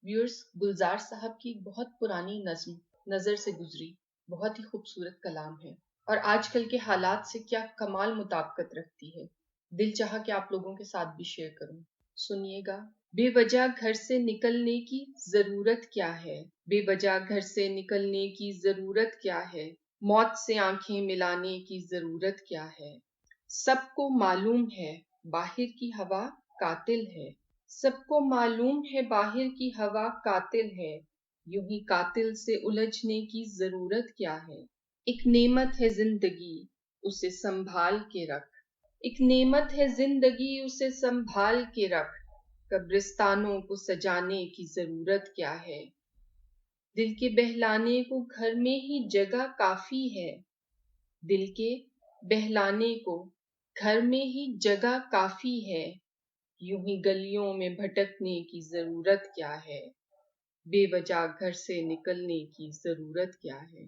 Viewers, گلزار صاحب کی بہت پرانی نظم نظر سے گزری بہت ہی خوبصورت کلام ہے اور آج کل کے حالات سے کیا کمال مطابقت رکھتی ہے۔ دل چاہا کہ آپ لوگوں کے ساتھ بھی شیئر کروں، سنیے گا۔ بے وجہ گھر سے نکلنے کی ضرورت کیا ہے؟ بے وجہ گھر سے نکلنے کی ضرورت کیا ہے؟ موت سے آنکھیں ملانے کی ضرورت کیا ہے؟ سب کو معلوم ہے باہر کی ہوا قاتل ہے، سب کو معلوم ہے باہر کی ہوا قاتل ہے، یوں ہی قاتل سے الجھنے کی ضرورت کیا ہے؟ ایک نعمت ہے زندگی، اسے سنبھال کے رکھ، ایک نعمت ہے زندگی، اسے سنبھال کے رکھ، قبرستانوں کو سجانے کی ضرورت کیا ہے؟ دل کے بہلانے کو گھر میں ہی جگہ کافی ہے، دل کے بہلانے کو گھر میں ہی جگہ کافی ہے، یوں ہی گلیوں میں بھٹکنے کی ضرورت کیا ہے؟ بے وجہ گھر سے نکلنے کی ضرورت کیا ہے؟